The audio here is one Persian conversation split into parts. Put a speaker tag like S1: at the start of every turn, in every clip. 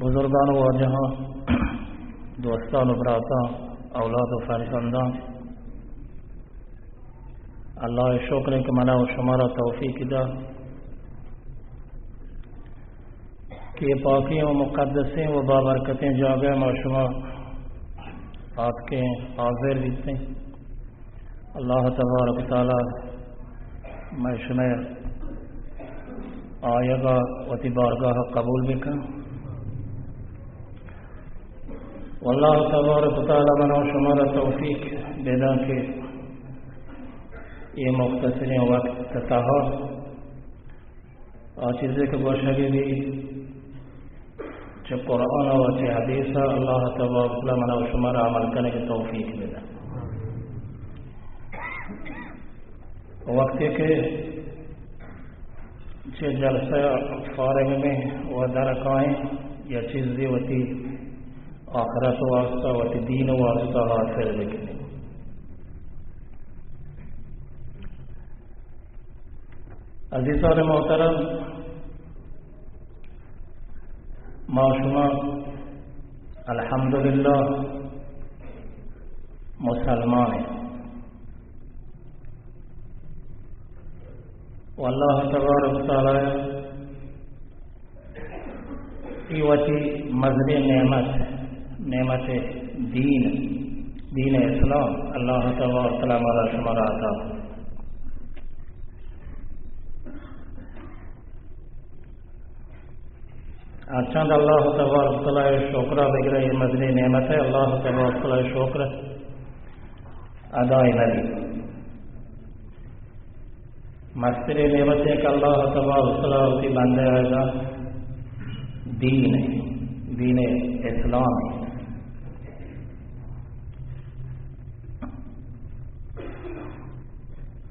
S1: بزرگان و واجهان، دوستان و براتان، اولاد و فرزندان، الله شکر که من و شما را توفیق داد که پاکی و مقدسی و بابرکتیں جاگہ ما شما آپ کے حاضر بیتے اللہ تبارک و تعالی میں شما آیگا و تی بارگاہ قبول بکن واللہ تبارک و تعالی من و شما را توفیق دیدن کہ یہ مختصرین وقت تہا اور چیزیں کہ گوشگی بھی چه قرآن و چه حدیث اللہ تبارک و تعالی من و شما را عمل کرنے کی توفیق دیدن وقتی کہ چه جلسہ فارغ میں و درکائیں یا چیز دی ہوتی آخرت واسطہ و دین واسطہ حاصل لکھنے عزیزان محترم ما شما الحمدللہ مسلمان ہیں واللہ تبارک تعالی ایوتی مذہبی نعمت دین اسلام اللہ تبارک تعالی ہمارا شما را عطا چند اللہ تبارک تعالی شکر بگرہ یہ مذہبی نعمت ہے اللہ تبارک تعالی شکر ادائی نبی مستری نعمت ہے کہ اللہ تبارک تعالی کی بندے آئے دین اسلام ہے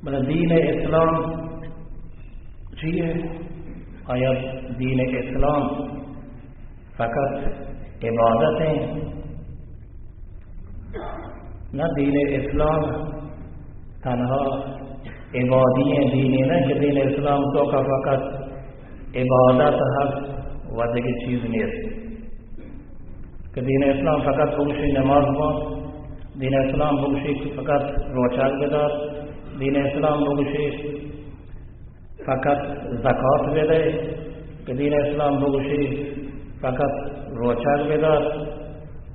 S1: بلے دین اسلام چیئے آیا دین اسلام فقط عبادت ہیں نہ دین اسلام تنہا عبادی ہیں دینی نہ کہ دین اسلام تو کا فقط عبادت حق وجہ کی چیز نہیں ہے کہ دین اسلام فقط بگشی نماز ہوا دین اسلام بگشی فقط روچاک بدار دین اسلام بگشی فقط زکات بدے کہ دین اسلام بگشی فقط روچاک بدار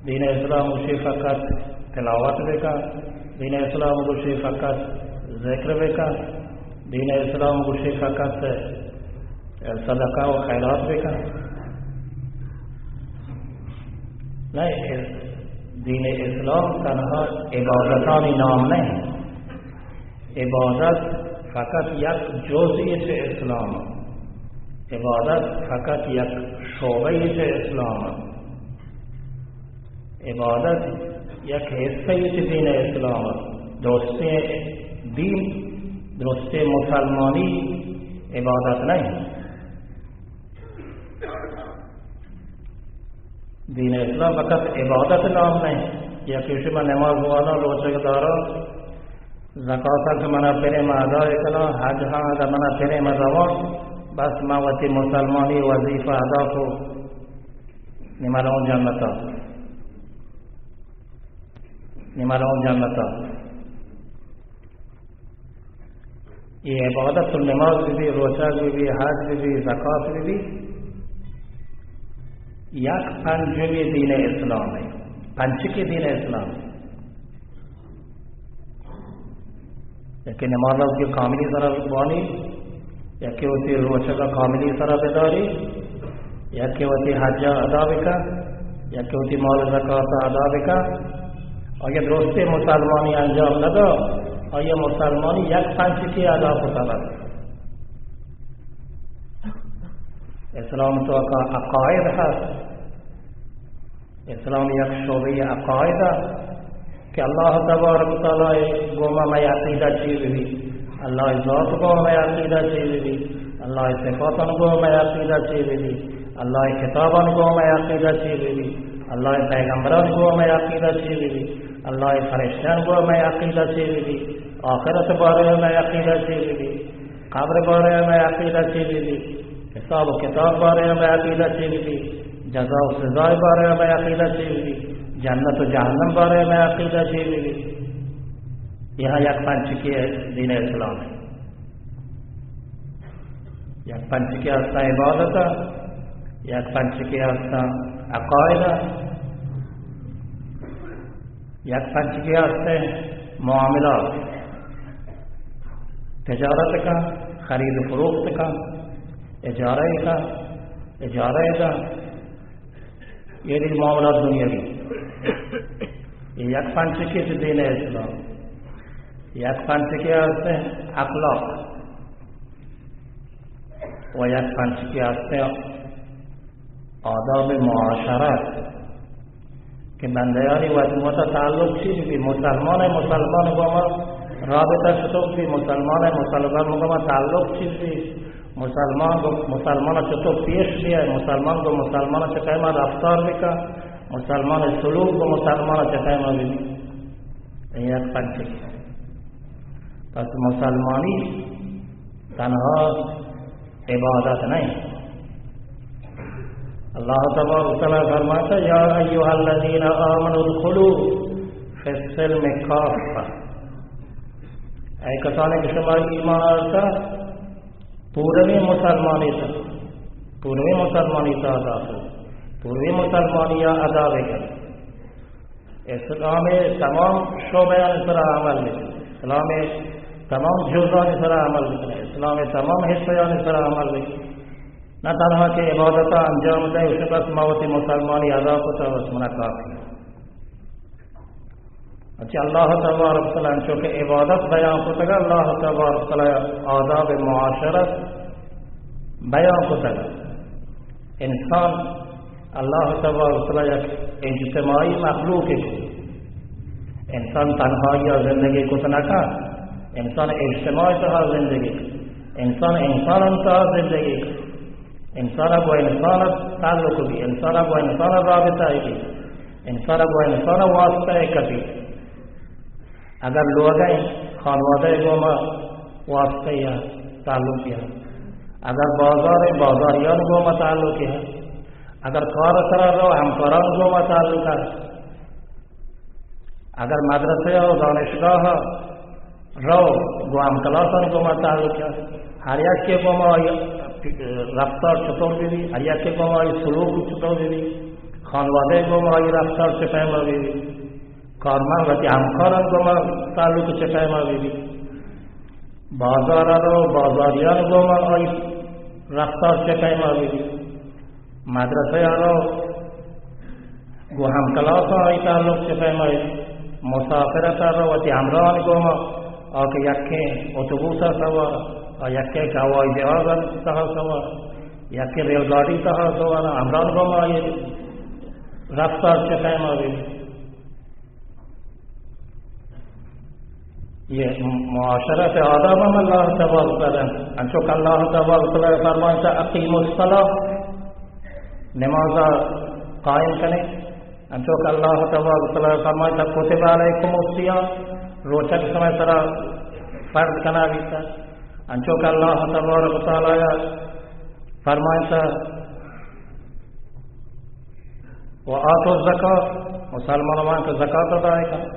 S1: دین اسلام بگشی فقط تلاوت بکا دین اسلام بگشی فقط ذکر بکا دین اسلام بگشی فقط صدقہ و خیرات بکا نہیں دین اسلام تنہا عبادتانی نام نہیں عبادت فقط یک جزئی سے اسلام عبادت فقط یک شعبئی سے اسلام عبادت یک حصہی سے دین اسلام درستے دین درستے مسلمانی عبادت نہیں دین اسلام فقط عبادت نام نہیں یا کسی میں نماز والا روزہ دارا زکات کے منا پھرے میں ادا کرنا حج ہاں اگر منا پھرے میں رواں بس میں وتی مسلمانی وظیفہ ادا کو نماراؤں جانتا یہ عبادت النماز بھی روزہ بھی حج بھی زکات بھی یک پنجمی دین اسلام ہے پنچکی دین اسلام یکی نماز کی کاملی طرح بانی یکی ہوتی روچہ کا کاملی طرح بیداری یکی ہوتی حج ادا بکا یکی ہوتی مال زکات ادا بکا اور یہ درست مسلمانی انجام ندا اور یہ مسلمانی یک پنچکی ادا کو طلب اسلام تو کا عقائد ہے اسلام یک شعبی عقائد کہ اللہ تبارک تعالی گوما میں عقیدہ چیز بھی اللہ ذات کو میں عقیدہ چیز بھی اللہ صفاتن کو میں عقیدہ چیز بھی اللہ کتابن کو میں عقیدہ چیز بھی اللہ پیغمبران کو میں عقیدہ چیز بھی اللہ فرشتان کو میں عقیدہ چیز بھی آخرت بارے میں عقیدہ چیز بھی قبر بارے میں عقیدہ چیز بھی हिसाब व किताब बारे में अक़ीदा चीज़ी, जज़ा व सज़ा बारे में अक़ीदा चीज़ी, जन्नत व जहन्नम बारे में अक़ीदा चीज़ी। यह एक पंचकी दीन इस्लाम है। एक पंचकी हस्ता इबादत, एक पंचकी हस्ता अक़ाइदा, एक पंचकी हस्ते मामलात, तजारत का, खरीद फरोख्त का, इजारे का, ये भी मामला दुनियावी। ये एक पंचकी से दीन इस्लाम। एक पंचकी हस्ते अखलाक, व एक पंचकी हस्ते आदाब मुआशरत कि बंदयानी वजमत ताल्लुक चीज भी मुसलमान को राबिता चतुक भी मुसलमान को ताल्लुक चीज भी मुसलमान चतुक पेश भी है, मुसलमान को मुसलमान चकैमा रफ्तार भी का, मुसलमान सलूक को मुसलमान चकैमा भी एक पंचकी। बस मुसलमानी तनहा इबादत नहीं। अल्लाह तबारक व तआला फरमाता या अय्युहल्लज़ीना आमनू उदखुलू फिस्सिल्मि काफ़ा। ऐ कसाने के शुमार ईमान आता पूर्वी मुसलमानी था, पूर्वी मुसलमानी था अदा कर, पूर्वी मुसलमानिया अदा कर। इस्लाम तमाम शोबयान सर अमल में, इस्लाम तमाम जुज़ान सर अमल में, इस्लाम तमाम हिस्सायान सर अमल में न तनहा के इबादत अंजाम दे उसे बस मवत मुसलमानी अदा को तो बस मना काफी। अच्छा अल्लाह तबारक व तआला चूँकि इबादत बयान को तगा, अल्लाह तबारक व तआला आदाब मुआशरत बयान को तगा। इंसान अल्लाह तबारक व तआला इज्तिमाई मखलूक है। इंसान तन्हाई जिंदगी को तनका, इंसान इज्तिमाई तहा जिंदगी, इंसान तहा जिंदगी, इंसान को इंसान ताल्लुक भी, इंसान को इंसान राबिता भी, इंसान को इंसान वास्ता है कभी। अगर लोग खानवादे को वास्ते या ताल्लुक है, अगर बाजारियान को ताल्लुक है, अगर कार करा रहो हमकारान को ताल्लुक है, अगर मदरसे और दानिशगाह रहो वो हम क्लासन को ताल्लुक है। हर एक के को रफ्तार चुतौर भी, हर एक के को सलूक चुतौर भी, खानवादे को रफ्तार चपैमा भी, कारमान रहती हमकारान को ताल्लुक चपैमा भी, बाजार रहो बाजारियान को रफ्तार चपैमा भी, मदरसे रहो वो हम क्लासा ताल्लुक चपैमा, मुसाफिरत रहो अति हमरान को और यखे ऑटोबूसा सवार और यके हवाई जहाज तह सवार, यके रेलगाड़ी तह सवार हमरान को ये रफ्तार चपैमा भी। ये मुआशरत आदाब अल्लाह तबारक व तआला अंशुक अल्लाह तबारक व तआला फरमाता अकीमुस्सलाह, नमाज़ कायम करें। अंशुक अल्लाह तबारक व तआला फरमाता कुतिबा अलैकुमुस्सियाम, रोचक समय सरा फर्ज कना भी था। अंशुक अल्लाह तबारक व तआला फरमाता व आतो ज़कात, मुसलमानों को ज़कात अदा करें।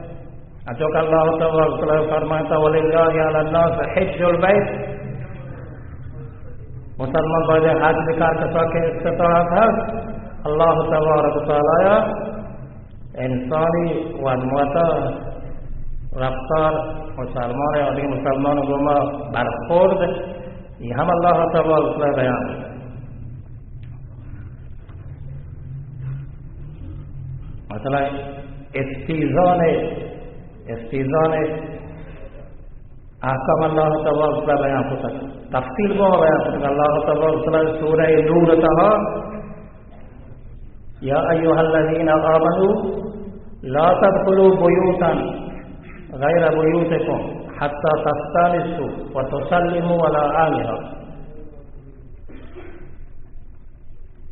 S1: जो कि अल्लाह तबारक व तआला फरमाता वलिल्लाहि अलन्नास हिज्जुल बैत, मुसलमान बड़े हज निकाल के इस्तिताअत है। अल्लाह तबारक व तआला इंसानी वजमत रफ्तार मुसलमान और मुसलमान को बरखोर्द ये हम अल्लाह तबारक व तआला बयान। मसला इस्तीज़ान आकाम अल्लाह तबारक व तआला बयान होता है, तफसील को बयान होता है। अल्लाह तबारक व तआला सूरह नूर तहा या अय्युहल्लज़ीना आमनू ला तदखुलू बुयूतन गैर बुयूतिकुम हत्ता तस्तनिसू व तुसल्लिमू अला अहलिहा।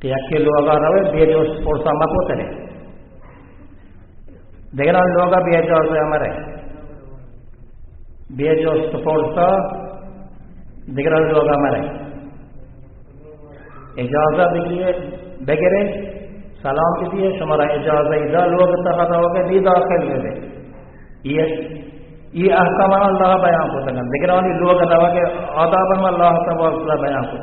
S1: कि अक्के लोग रवे बेजोस पोसा मत होते हैं, देना लोग बेजोस हमारे बेजोस पोसा दिगरा लोग हमारे اجازه بگیره، سلام بدیه، شما را اجازه دا لوگ اتخذ ہوگے دی داخل بده. یہ احکام اللہ بیان کو تکن دیگرانی لوگ اتخذ آداب اللہ تبارک بیان کو.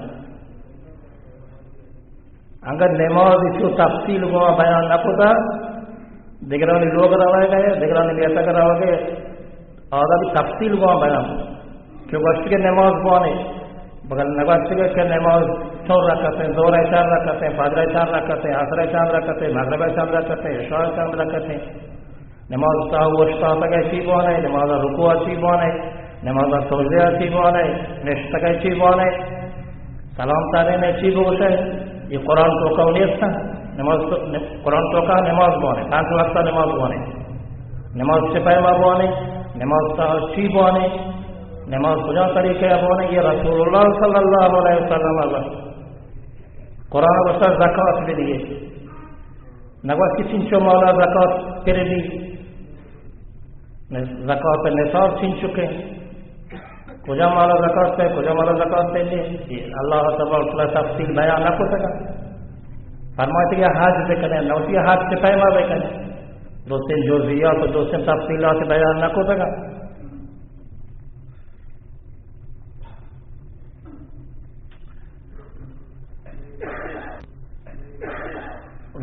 S1: اگر نماز چو تفصیل کو بیان نہ ہوتا دیگرانی لوگ روائے گئے دیگرانی بیعت کر ہوگے آداب تفصیل کو بیان کو. کہ وقت کے نماز بوانے بغل نگوشت کے نماز 4 رکعتیں 2 4 رکعتیں فجر 4 رکعتیں عصر 4 رکعتیں مغرب 4 رکعتیں عشاء 4 رکعتیں نماز وسطا تک چی بوانے نماز رکوع چی بوانے نماز سجدہ چی بوانے نشتہ چی بوانے سلام تعالی نے چی بوشے. یہ قرآن تو قولیت تھا نماز قرآن تو کا نماز بوانے 5 وقت نماز بوانے نماز سے پہما بوانے نماز چی بوانے نماز کجا طریقے بوانے. یہ رسول اللہ صلی اللہ علیہ وسلم قرآن وسط زکات بھی دیے نگوشت کی چنچو مولا زکات پھر بھی زکات نصاب چھین چکے کجا مالا زکات ہے کجا مالا زکات ہے. اللہ تبارک و تعالی تفصیل بیان نہ کو سکا فرماتے کہ حج سے کریں نوسی حج سے پیما بے کریں دوسرے جزئیات اور دوسرے تفصیلات بیان نہ کو سکا.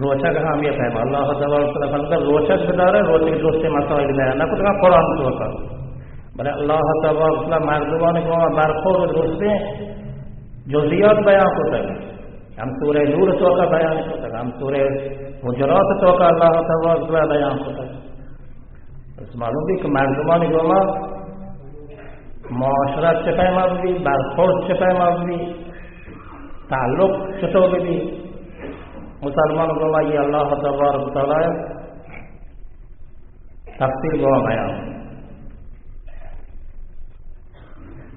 S1: روچک اہمیت ہے اللہ تبارک و تعالی روچک بدارے روچک دوسرے مسائل بیان نہ کو سکا قرآن تو کا بلے اللہ تبارک و تعالی مردمان کو برخورد دوسرے جزئیات بیان کو سکا. ہم سورہ نور تو کا بیان کو سکا ہم سورہ حجرات تو کا اللہ تبارک و تعالی بیان کو سکا. اس معلوم بھی کہ مردمان کو معاشرت سے پیما بھی برخورد سے پیما بھی تعلق چھتو بھی مسلمان کو یہ اللہ تبارک و تعالی تفصیل کو بیان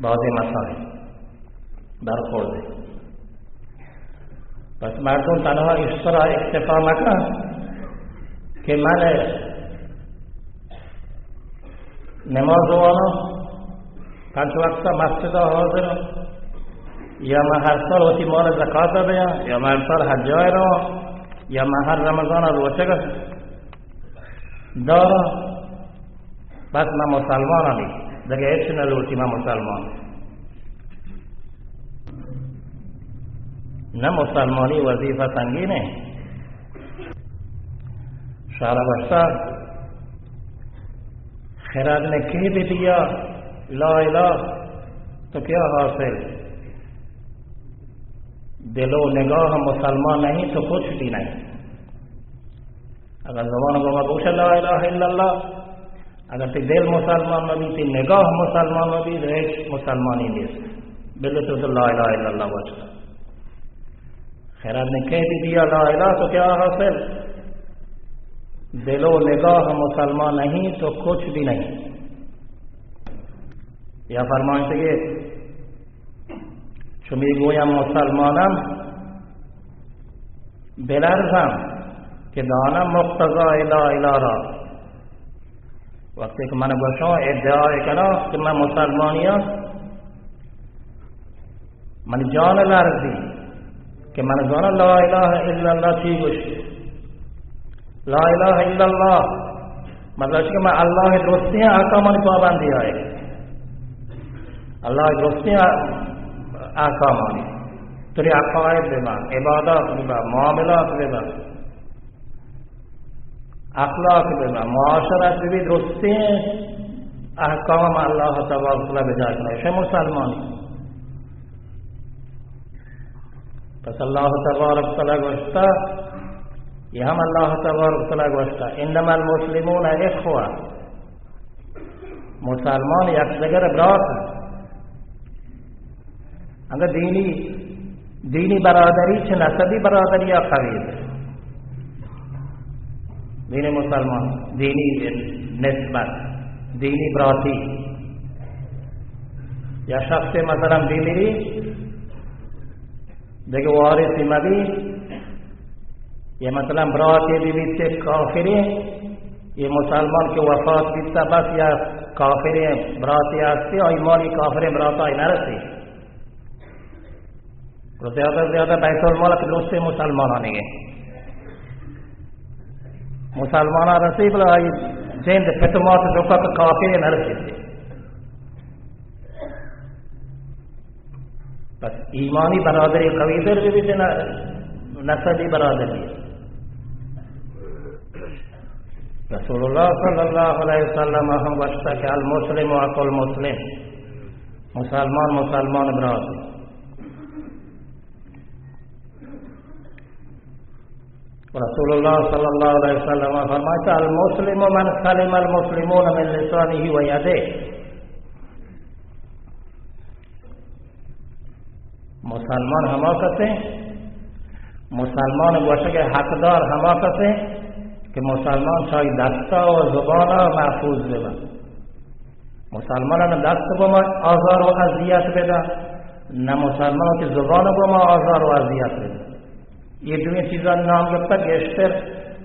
S1: بعض مسائل برخورد ہے. بس مردم تنها اس طرح اکتفا نکن کہ میں نماز وانا 5 وقت مسجد حاضر یا میں ہر سال ہوتی مال زکات دیا یا میں ہر سال حج جائے رہا یا میں ہر رمضان روچے گا دارا بس میں مسلمان ابھی دیکھے ایچ نہ لوٹی میں مسلمان نہ مسلمانی وظیفہ سنگین ہے. شارع بشتا خیرات نے کہہ بھی دیا لا الہ تو کیا حاصل دل و نگاہ مسلمان نہیں تو کچھ بھی نہیں. اگر زبان کو مبوش لا الہ الا اللہ اگر تی دل مسلمان نبی تی نگاہ مسلمان نبی ریش مسلمانی دیس بلے تو لا الہ الا اللہ وجہ خیرات نے کہہ بھی دیا لا الہ تو کیا حاصل دل و نگاہ مسلمان نہیں تو کچھ بھی نہیں. یا فرمان سے شمی گویا مسلمانم بلرزم کہ دانم مقتضا لا الہ را وقتی کہ میں گوشوں ادعا کرا کہ میں مسلمانیاں من جان لرزی کہ من جانا لا الہ الا اللہ چی گوش لا الہ الا اللہ مطلب کہ میں اللہ درستی احکامان پابندی آئے اللہ درستی احکامانی تری عقائد بما عبادات بما معاملات بما اخلاق بما معاشرت بھی درستی احکام اللہ تبارک و تعالی بجا کرنا ہے مسلمان. پس اللہ تبارک و تعالی گوشتا یہ ہم اللہ تبارک و تعالی گوشتا انما المسلمون اخوہ مسلمان یک دیگر برات ہیں. اگر دینی برادری چھ نسبی برادری یا قویل دین مسلمان دینی نسبت دینی براتی یا شخص مثلا بیمیری دیکھو وارثی مبی یہ مثلا براتی بیوی سے کافری یہ مسلمان کے وفات بیتا بس یا کافری براتی آستی اور ایمانی کافری براتا ہی نہ رسی तो ज़्यादा से ज़्यादा बैतुल माल के दोस्ते मुसलमान आने मुसलमान रसीब जेंद फितमात जोका का काफिर न रसीब बस ईमानी बरादरी कवीदर भी देना नसबी बरादरी रसूलुल्लाह सल्लल्लाहु अलैहि वसल्लम हम वस्ता के अल मुस्लिम व अकुल मुस्लिम मुसलमान मुसलमान बरादर रसूलुल्लाह सल्लल्लाहु अलैहि वसल्लम फरमाया अल मुस्लिम मन सलिम अल मुस्लिमून मिन लिसानिही व यदिही मुसलमान हमाकते मुसलमान गोशे हकदार हमाकते कि मुसलमान शाही दस्ता और जुबाना महफूज बेदा मुसलमान ने दस्त बमा आजार व अजियत बेदा न मुसलमानों की जुबान बमा आजार व अजियत बेदा ये दुनिया चीज़ा नाम जब तक गेस्टर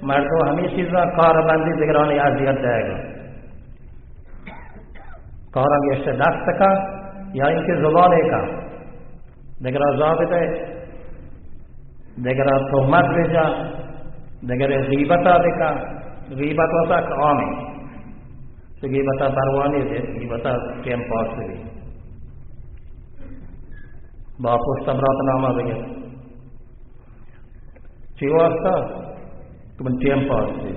S1: मर्दों हमें चीज़ा कारबंदी दिगरानी अजियत जाएगा कारा गेस्टर दस्त का या इनके जुबान का दिगरा ज़ाबित है दिगरा तोहमत भेजा दिगरे गीबता देखा गीबत होता काम है तो गीबता परवाने से गीबता कैम पास से भी बापुस तबरात नामा भैया चिवास्ता तुम कैम पास से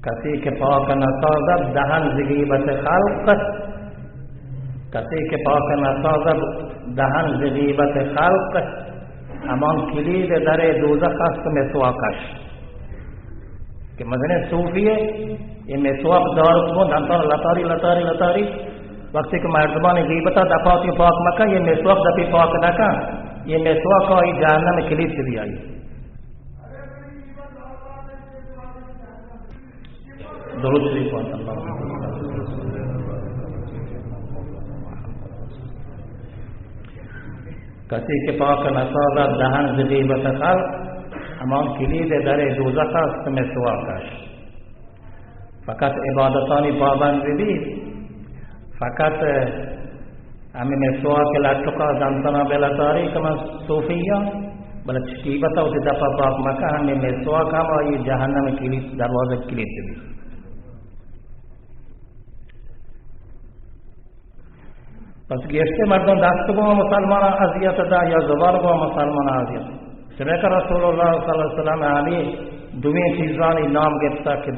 S1: कसी के पाक नसाज़ब दहन ज़गीबत खालक़त कसी के पाक नसाज़ब दहन ज़गीबत खालक़त अमान किलीद दरे दोज़ख अस्त मिसवाकश कि मदने सूफी है ये मिसवाक दार को दंतर लतारी लतारी लतारी वक्त के मर्दबान गीबता दफा के पाक मका ये मिसवाक दफी पाक नका ये मिसवाक का जहन्नम में किलीद से भी आई दुरूद शरीफ अल्लाह कसी के पाक नसाज़ा दहन ज़गीबत खालक़त अमान किलीद दरे दोज़ख अस्त मिसवाकश फ़कत इबादतानी पाबंद भी फ़कत हमें मिसवाक के लटका दंतना बेलतारी कमा सूफिया बल गीबता उसे दफा पाक मका हमें मिसवाक हम और ये जहन्नम में किलीद दरवाज़े किलीद भी बस गेस्टे मर्दों दस्त को मुसलमान अजियत दा या जुबान को मुसलमान अजियत चले कर रसूलुल्लाह सल्लल्लाहु अलैहि वसल्लम आली दुनिया चीज़ान नाम गिरता कि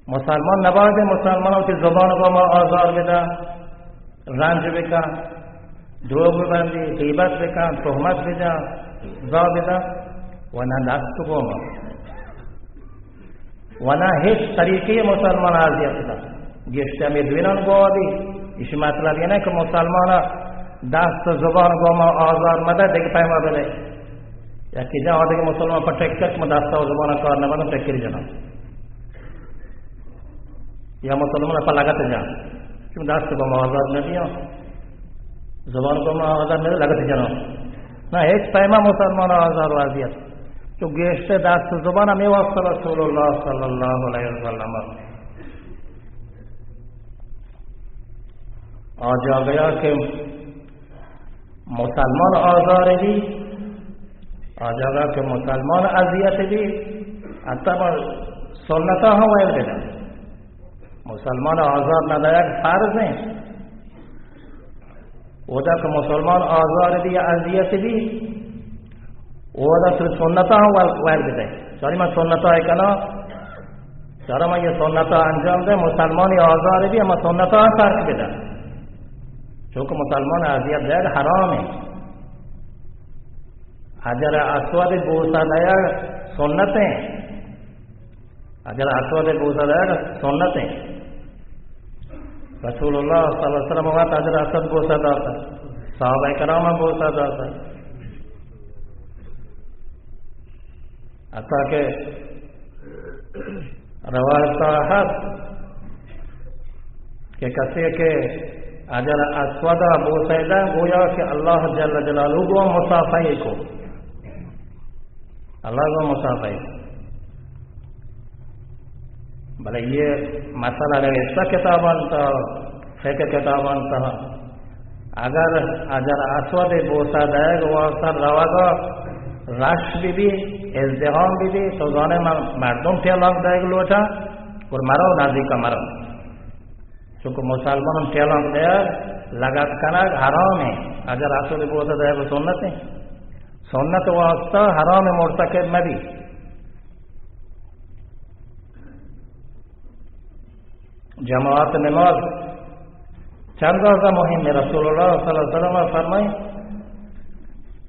S1: मुसलमान नवाज मुसलमानों की जुबान को आजार बेदा रंज बेका धोब बंदी गीबत बेका तोहमत बेजा जा बेदा वना दस्त को वना हिच तरीके मुसलमान अजियत दा गेस्टे में द्विनन को आदि इसी मतलब ये ना कि मुसलमान दस्त जुबान गोमा आजार मदद देख पाए माबले या कि जहाँ आदि मुसलमान पर टेक्कर में दस्त और जुबान का न बनो टेक्कर जना या मुसलमान पर लगते जा क्यों दस्त गोमा आजार न दिया जुबान गोमा आजार न लगते जना ना एक पैमा मुसलमान आजार वाजियत तो गेस्ट दस्त जुबान में वास्ता रसूलुल्लाह सल्लल्लाहु अलैहि वसल्लम आज आ गया कि मुसलमान आजार भी आज आ गया कि मुसलमान अजियत भी अतः सुन्नता हम वैल देना मुसलमान आजार नदायक फार्ज हैं ओदा कि मुसलमान आजार भी अजियत भी ओदा फिर सुन्नता हम वैल देते सॉरी मैं सुन्नता है कहना सारा मैं ये सुन्नता अंजाम दे मुसलमान आजार भी हम सुन्नता फार्ज देना चूँकि मुसलमान अजियत जाए हराम है हजर अस्वद बूसा दया सुन्नतें हजर अस्वद बूसा दया सुन्नतें रसूलुल्लाह सल्लल्लाहु अलैहि वसल्लम वक़्त हजर अस्वद बूसा दाता सहाबा कराम बूसा दाता अता के रवायत है कि कसे के अजर अस्वदा बोसैदा गोया कि अल्लाह जल्ल जलालहू को मुसाफाई को अल्लाह को मुसाफाई भले ये मसला इसका किताबान था फेक किताबान था اگر اجر اسود بوسه دهگ واسه رواگا رش بیدی ازدهام بیدی تو زانه مردم تیلانگ دهگ لوچا اور مرو نزدیک مرو چونکه مسلمان تیلانگ دهگ لگت کنگ حرامه اگر اسود بوسه دهگ سنت ہے سنت واسطه حرام مرتکب مبی جماعت نماز چند روزه مهمه رسول الله صلی الله علیه وسلم فرمای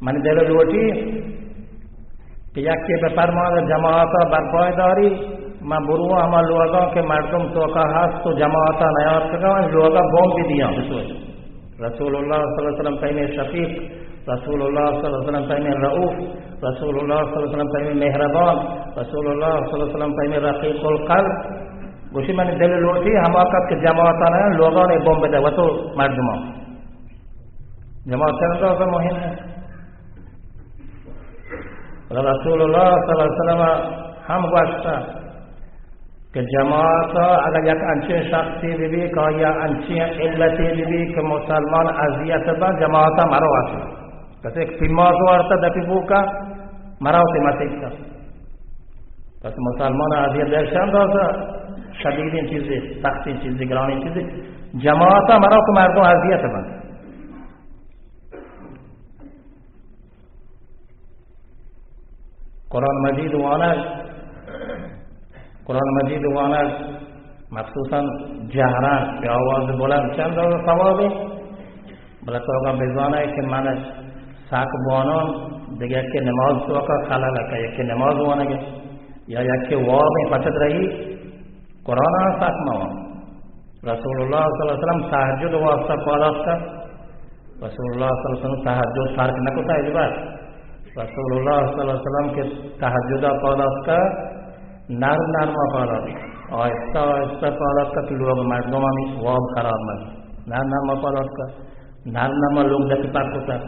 S1: من دل لوٹی که یکی به فرمان جماعت برپای داری من برو همه لوگا که مردم توکا هست تو جماعت نیاد کنم لوگا بوم بیدیم رسول الله صلی الله علیه وسلم پیم شفیق رسول الله صلی الله علیه وسلم پیم رؤوف رسول الله صلی الله علیه وسلم پیم مهربان رسول الله صلی الله علیه وسلم پیم رقیق القلب گوشی من دل لوٹی حماقت کے جماعتان ہیں لوگوں نے بوم بدے وہ تو مردموں جماعت کرنا تو مهم ہے رسول اللہ صلی اللہ علیہ وسلم ہم گوشتا کہ جماعت اگر یک انچین شخصی بھی کہ یا انچین علتی بھی کہ مسلمان اذیت با جماعت مرو آتی کسی ایک پیماز وارتا دپی بوکا مرو تیمتک کا پس مسلمان اذیت درشان دوستا شدید این چیزی سخت این چیزی گران این چیزی جماعت مرا که مردم اذیت بند قرآن مجید وانا مخصوصا جهران به آواز بلند چند روز ثوابه بلا تو بزانه که من ساک بانان دیگه که نماز تو کا خلل که یکی نماز وانه یا یکی وابه پچت رہی قرآن ساک موان رسول اللہ صلی اللہ علیہ وسلم تحجد واسطہ پالات کا رسول اللہ صلی اللہ علیہ وسلم تحجد سارک نکتا ہے بات رسول اللہ صلی اللہ علیہ وسلم کے تحجد پالات کا نرم پالات آہستہ آہستہ پالات کا کہ لوگ مردمانی واب خراب میں نرم پالات کا نرم لوگ دکی پاک ہوتا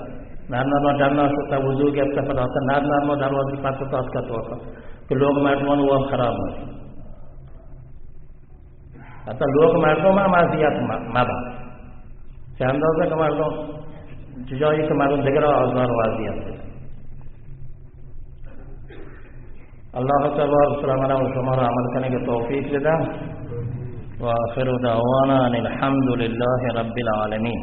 S1: نرم ڈرنا ہوتا وضو کے اپنے پتا ہوتا نرم دروازی پاک ہوتا اس کا تو کہ لوگ مردمان واب خراب میں حتی لوگ مردم هم اذیت مبا چه اندازه که مردم جایی که مردم دیگر آزار و اذیت الله تبارک سلامنا و شما را عمل کنه که توفیق بده و آخر دعوانا ان الحمد لله رب العالمین